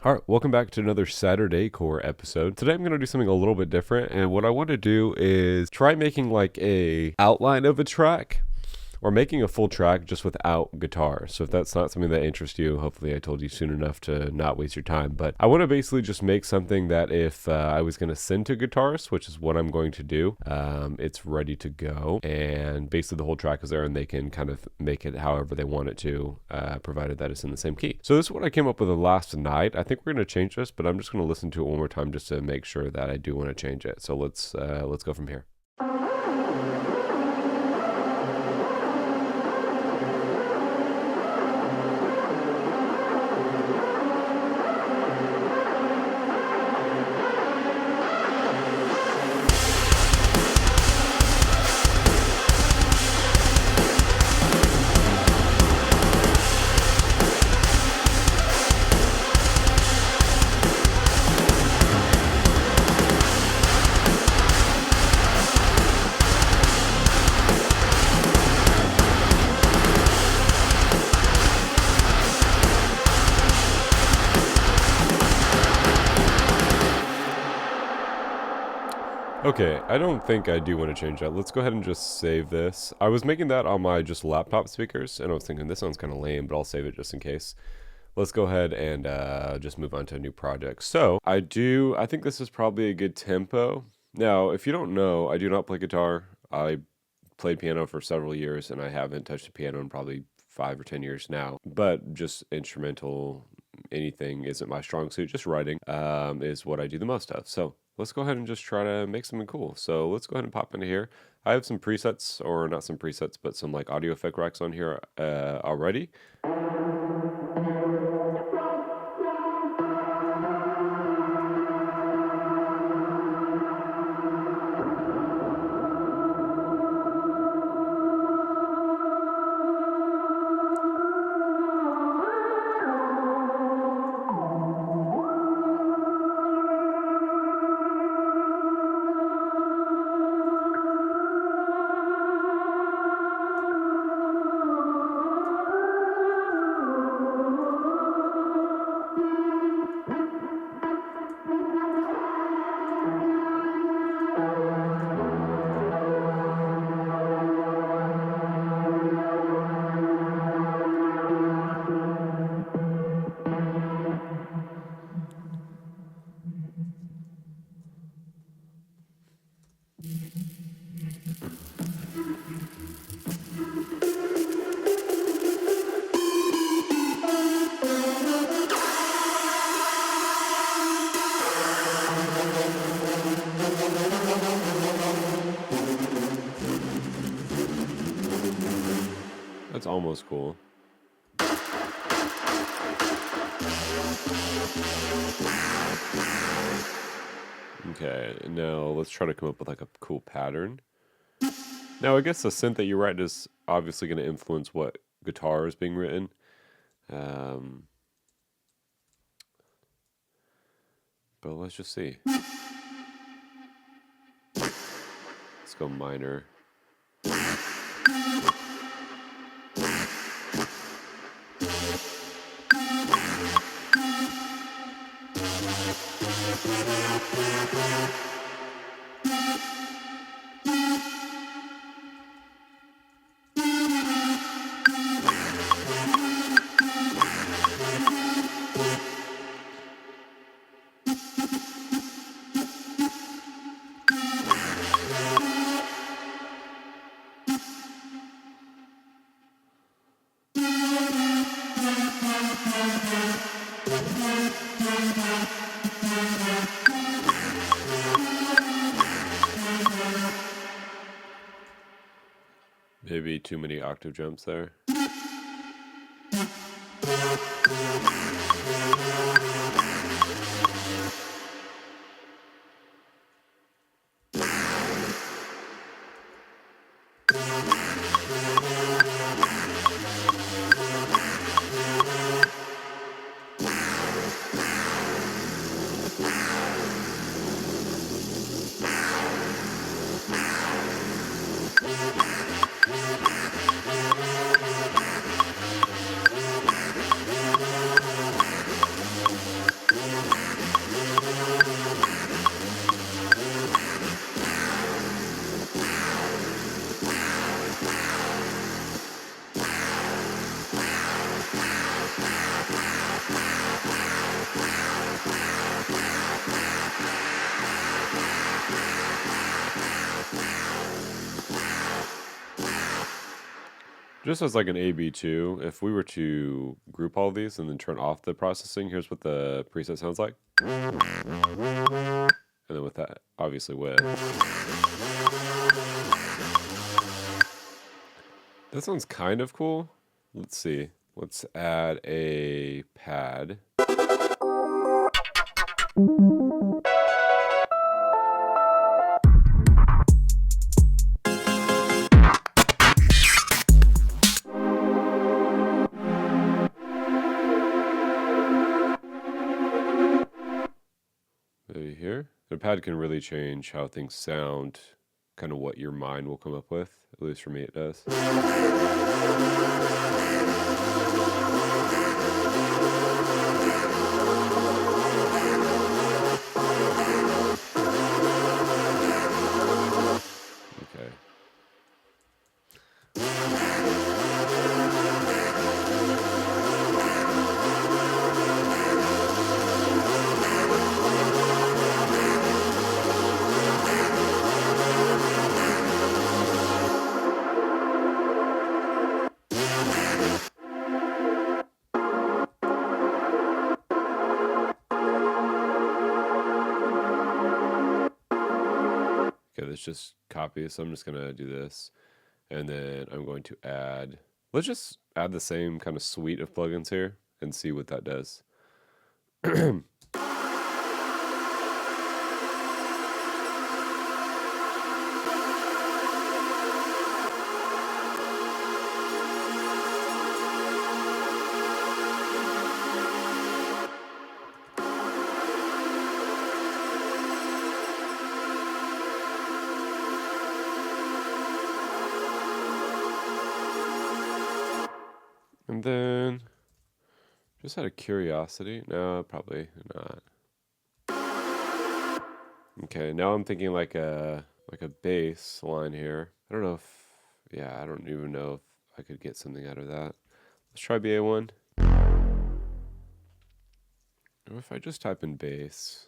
All right, welcome back to another Saturday Core episode. Today I'm going to do something a little bit different, and what I want to do is try making like a outline of a track or making a full track just without guitar. So if that's not something that interests you, hopefully I told you soon enough to not waste your time. But I want to basically just make something that if I was going to send to Guitarist, which is what I'm going to do, it's ready to go. And basically the whole track is there and they can kind of make it however they want it to, provided that it's in the same key. So this is what I came up with last night. I think we're going to change this, but I'm just going to listen to it one more time just to make sure that I do want to change it. So let's go from here. Okay, I don't think I do want to change that. Let's go ahead and just save this. I was making that on my just laptop speakers, and I was thinking this sounds kind of lame, but I'll save it just in case. Let's go ahead and just move on to a new project. So I think this is probably a good tempo. Now, if you don't know, I do not play guitar. I played piano for several years, and I haven't touched a piano in probably 5 or 10 years now. But just instrumental, anything isn't my strong suit. Just writing is what I do the most of. So let's go ahead and just try to make something cool. So let's go ahead and pop into here. I have some presets, or not some presets, but some like audio effect racks on here already. That's almost cool. Okay, now let's try to come up with like a cool pattern. Now, I guess the synth that you write is obviously going to influence what guitar is being written. But let's just see. Let's go minor. Maybe too many octave jumps there. Just as like an AB2, if we were to group all of these and then turn off the processing, here's what the preset sounds like. And then with that, obviously with. That sounds kind of cool. Let's see. Let's add a pad. Maybe here. The pad can really change how things sound, kind of what your mind will come up with. At least for me, it does. Okay. Okay, let's just copy. So I'm just going to do this. And then I'm going to add, let's just add the same kind of suite of plugins here and see what that does. And then, just out of curiosity, no, probably not. Okay, now I'm thinking like a bass line here. I don't know if, yeah, I don't even know if I could get something out of that. Let's try BA1. Or if I just type in bass.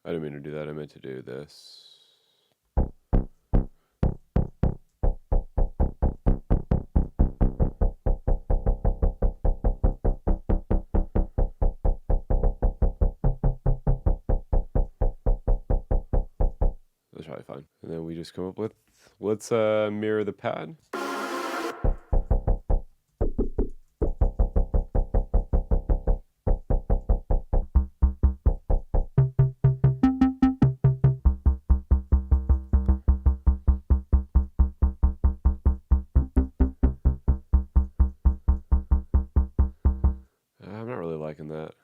I didn't mean to do that, I meant to do this. That's probably fine. And then we just come up with, let's mirror the pad. I'm not really liking that.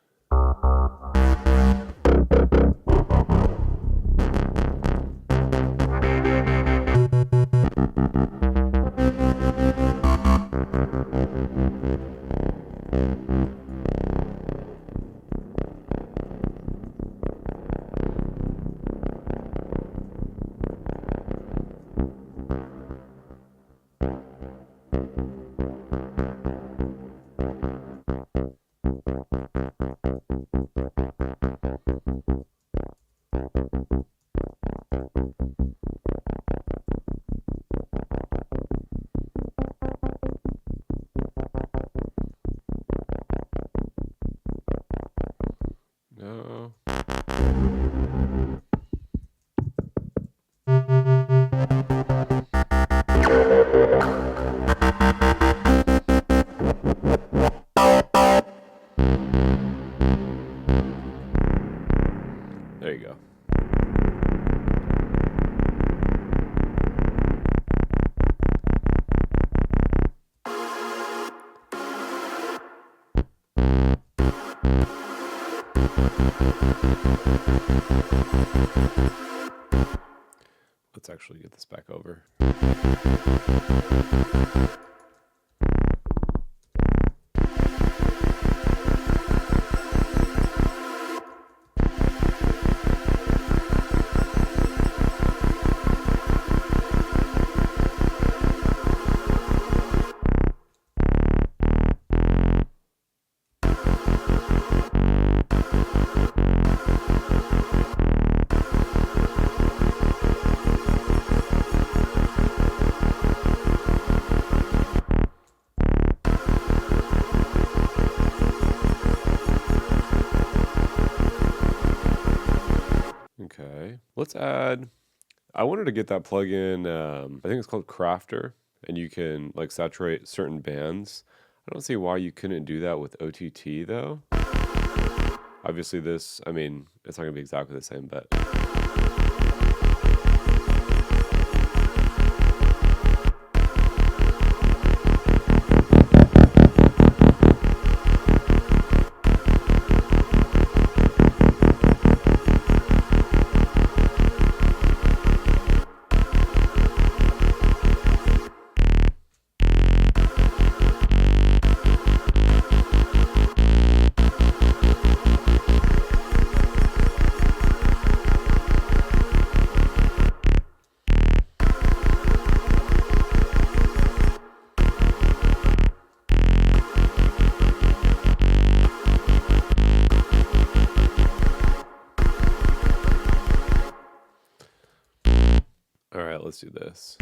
No. There you go. Let's actually get this back over. Okay, let's add. I wanted to get that plugin. I think it's called Crafter, and you can like saturate certain bands. I don't see why you couldn't do that with OTT though. Obviously, this. I mean, it's not gonna be exactly the same, but. All right, let's do this.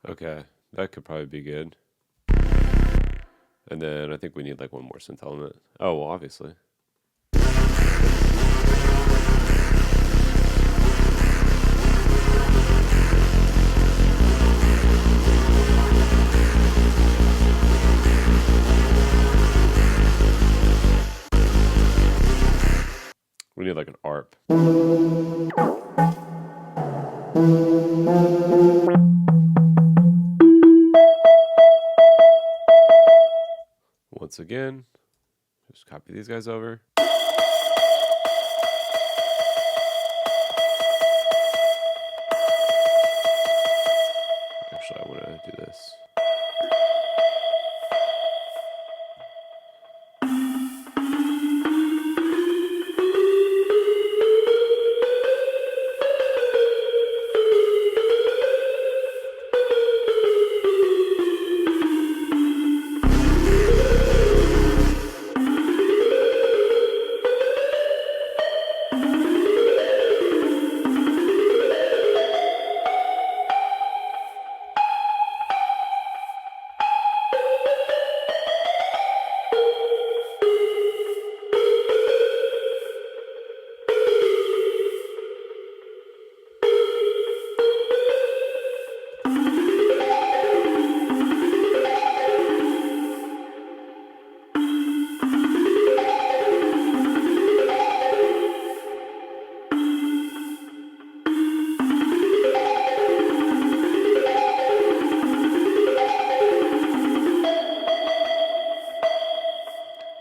Okay, that could probably be good. And then I think we need like one more synth element. Oh, well, obviously. We need like an ARP. Once again, just copy these guys over. Actually, I want to do this.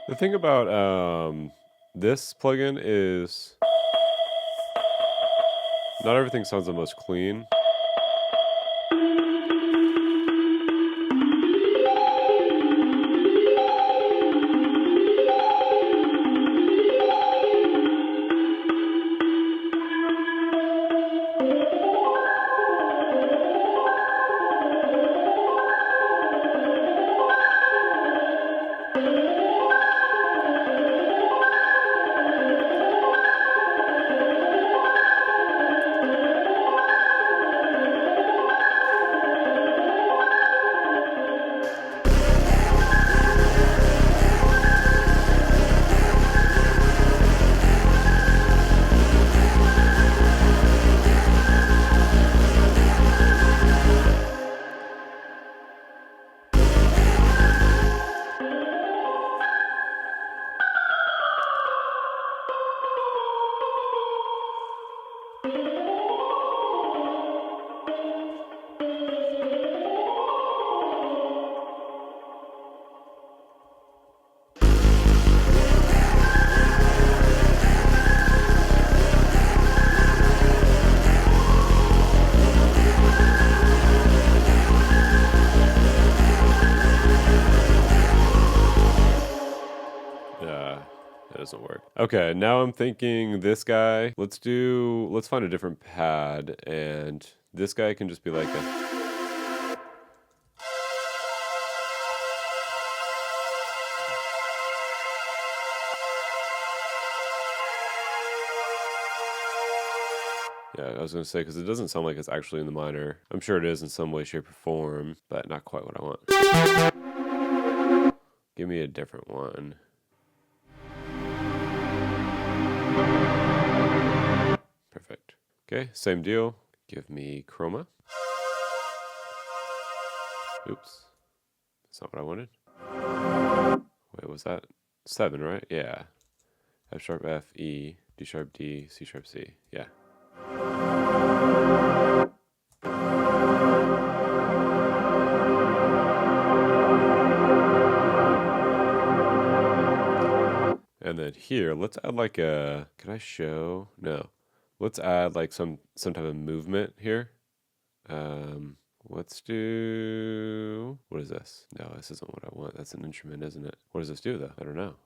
The thing about this plugin is not everything sounds the most clean. Okay, now I'm thinking this guy. Let's find a different pad, and this guy can just be like a. Yeah, I was gonna say, because it doesn't sound like it's actually in the minor. I'm sure it is in some way, shape, or form, but not quite what I want. Give me a different one. Perfect. Okay, same deal. Give me chroma. Oops. That's not what I wanted. Wait, was that 7, right? Yeah. F sharp F, E, D sharp D, C sharp C. Yeah. And then here, let's add like a, can I show? No. Let's add like some type of movement here. Let's do, what is this? No, this isn't what I want. That's an instrument, isn't it? What does this do though? I don't know.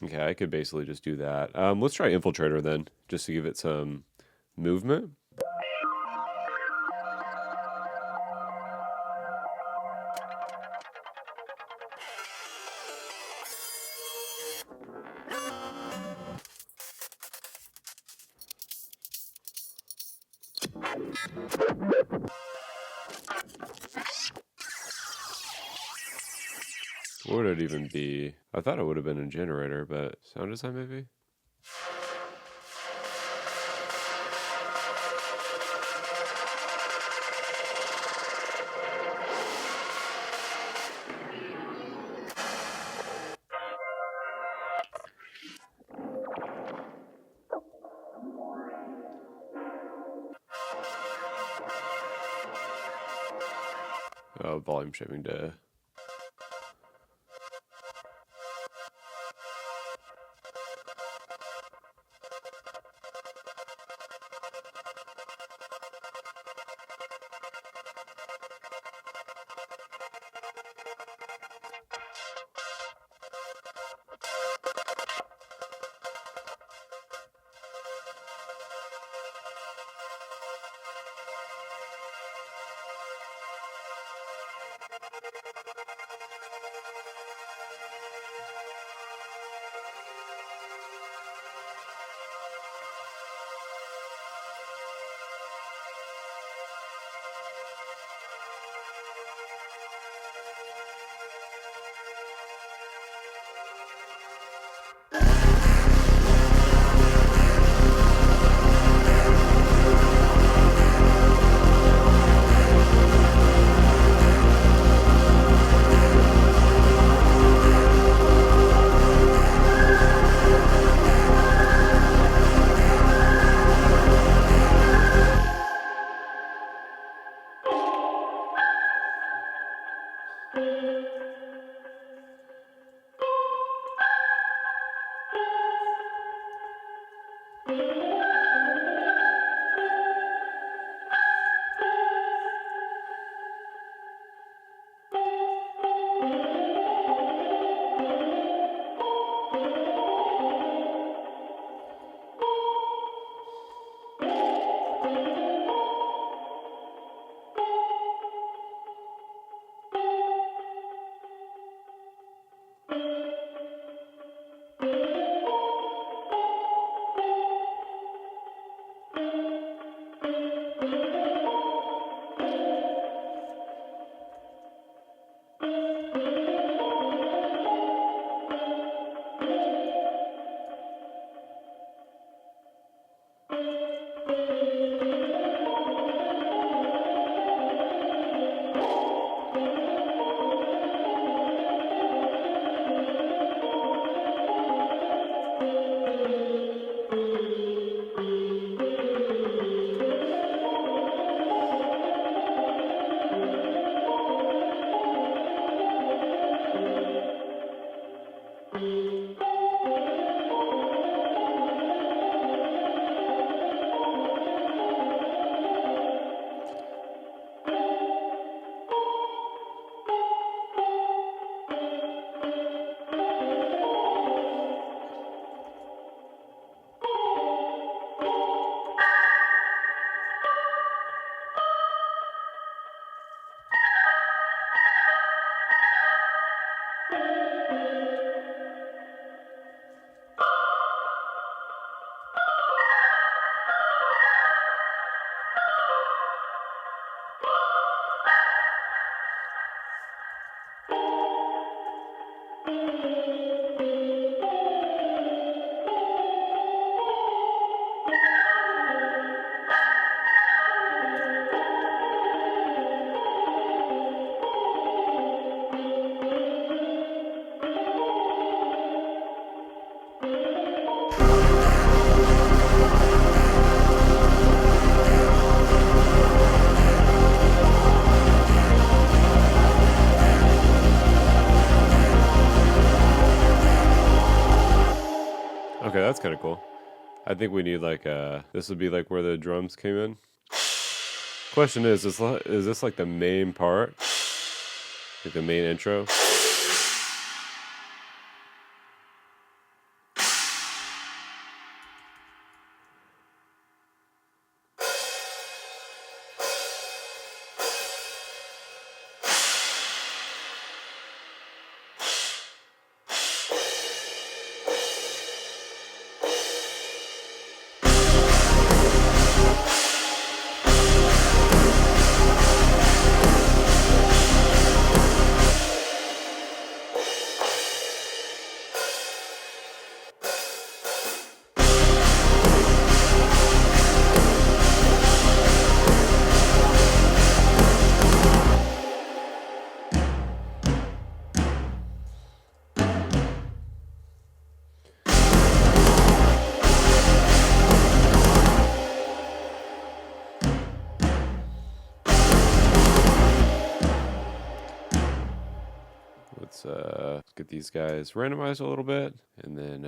Okay, I could basically just do that. Let's try Infiltrator then, just to give it some movement. What would it even be? I thought it would have been a generator, but sound design maybe? Oh, volume shaping to. Okay, that's kind of cool. I think we need like this would be like where the drums came in. Question is this like the main part? Like the main intro? Let's get these guys randomized a little bit, and then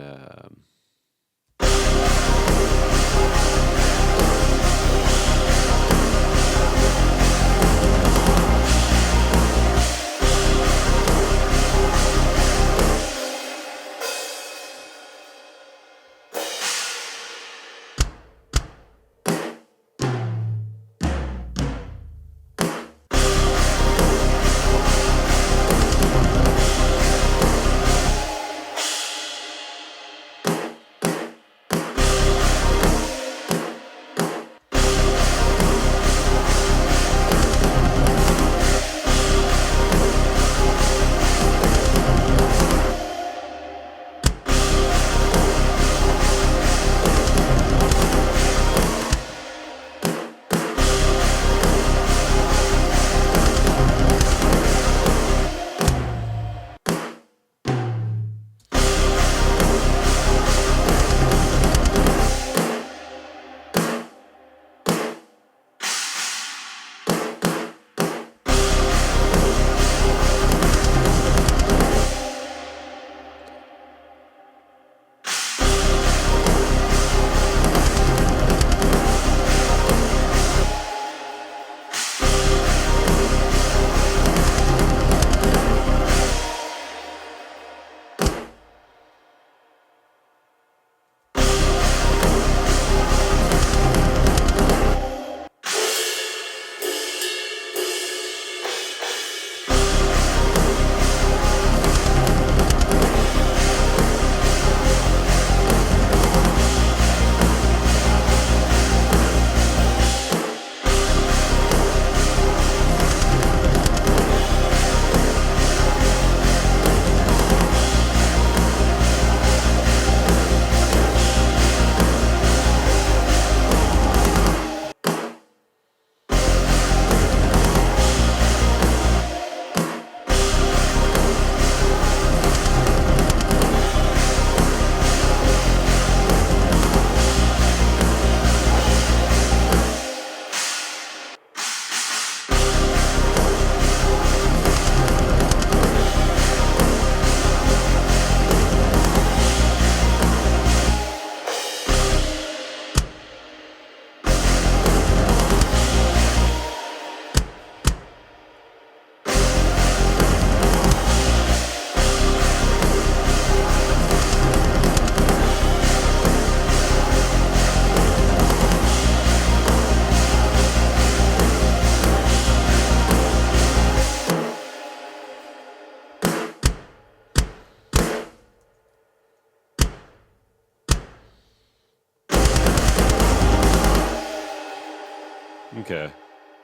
okay,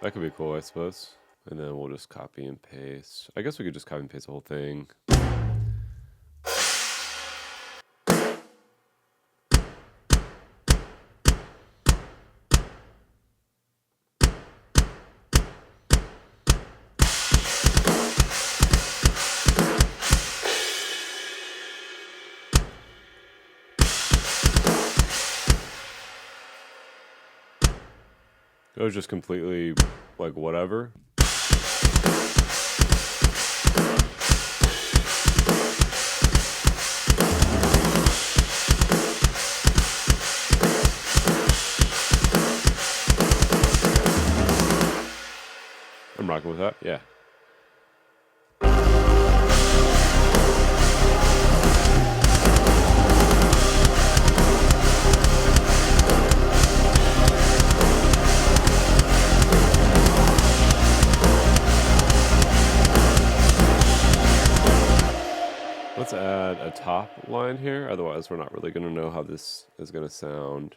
that could be cool, I suppose. And then we'll just copy and paste. I guess we could just copy and paste the whole thing. It was just completely like whatever. I'm rocking with that, yeah. Let's add a top line here, otherwise we're not really going to know how this is going to sound.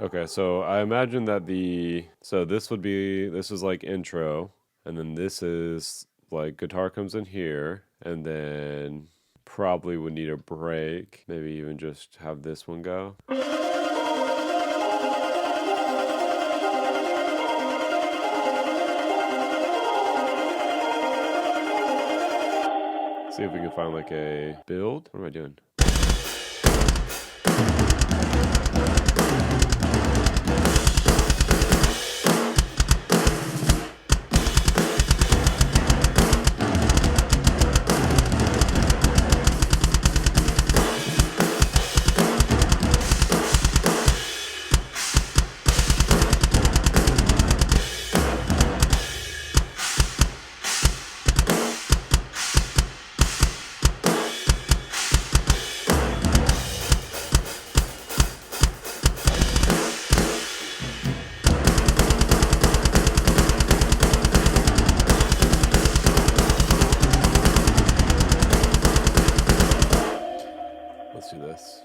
Okay, so I imagine that this is like intro, and then this is like guitar comes in here, and then probably would need a break, maybe even just have this one go. See if we can find like a build. What am I doing? Let's do this.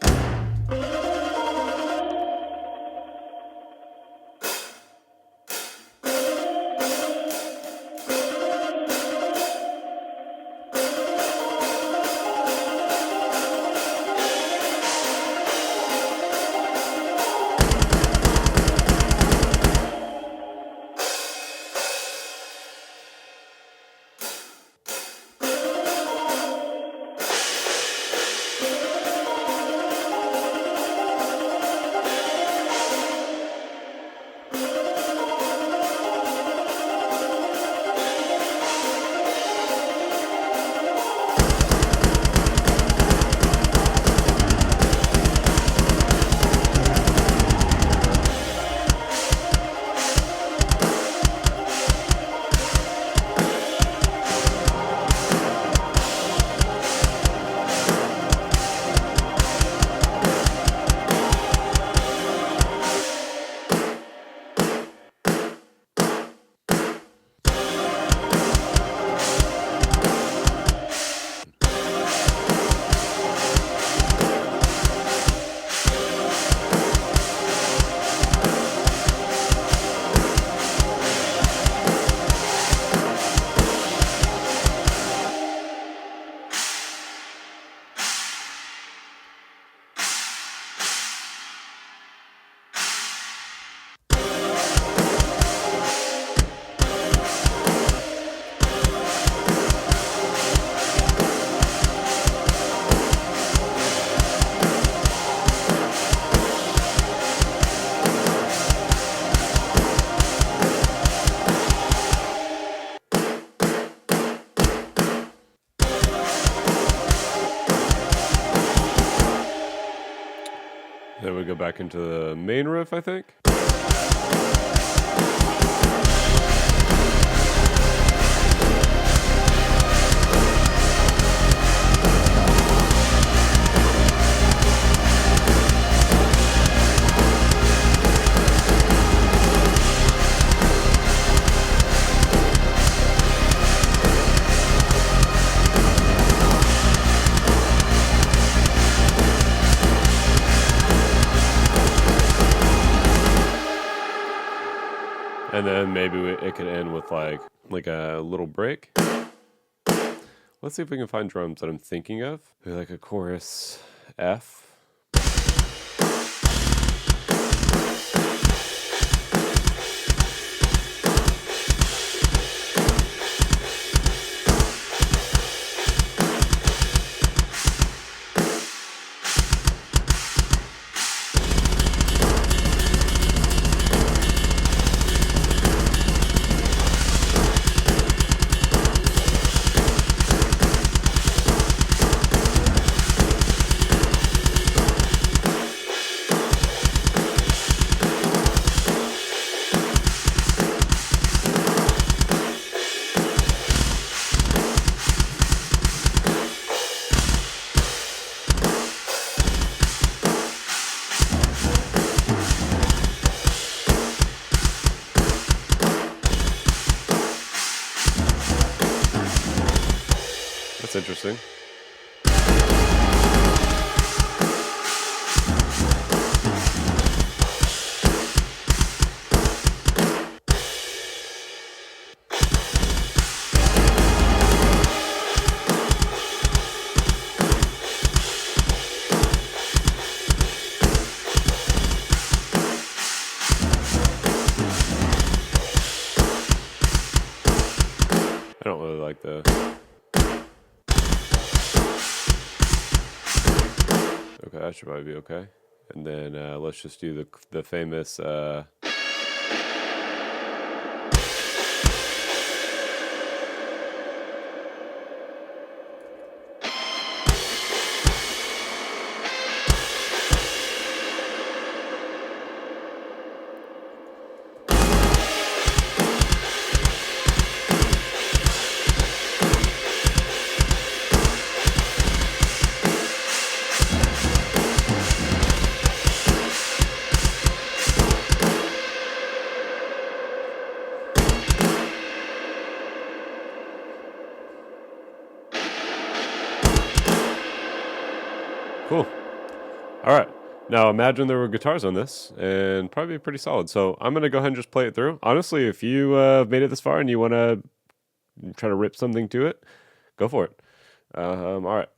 Then we go back into the main riff, I think. And then maybe it could end with like a little break. Let's see if we can find drums that I'm thinking of. Maybe like a chorus F. That's interesting. I don't really like the... Okay, that should probably be okay. And then let's just do the famous... Cool. All right. Now imagine there were guitars on this, and probably pretty solid. So I'm gonna go ahead and just play it through. Honestly, if you made it this far and you want to try to rip something to it, go for it. All right.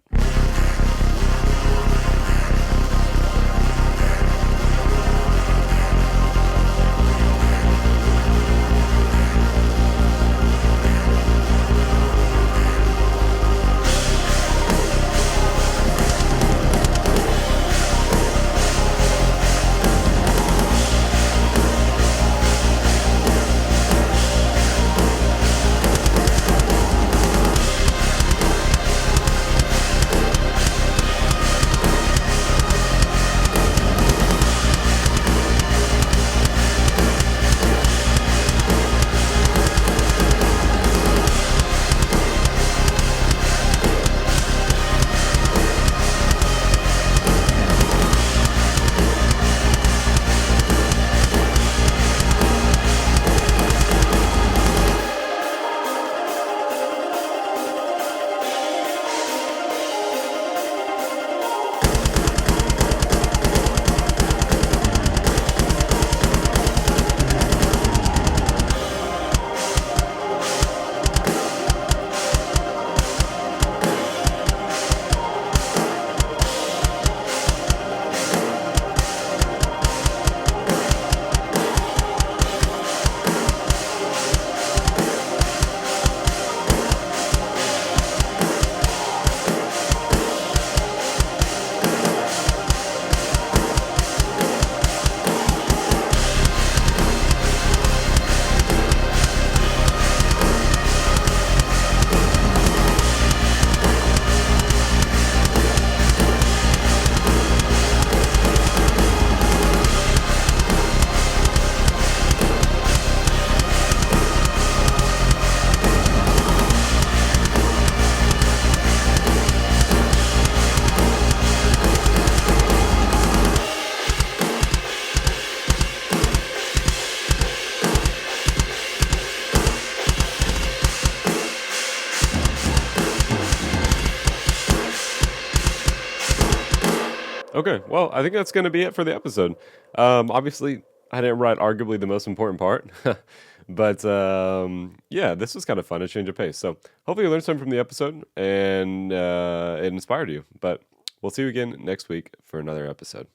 Okay, well, I think that's going to be it for the episode. Obviously, I didn't write arguably the most important part. But yeah, this was kind of fun, a change of pace. So hopefully you learned something from the episode and it inspired you. But we'll see you again next week for another episode.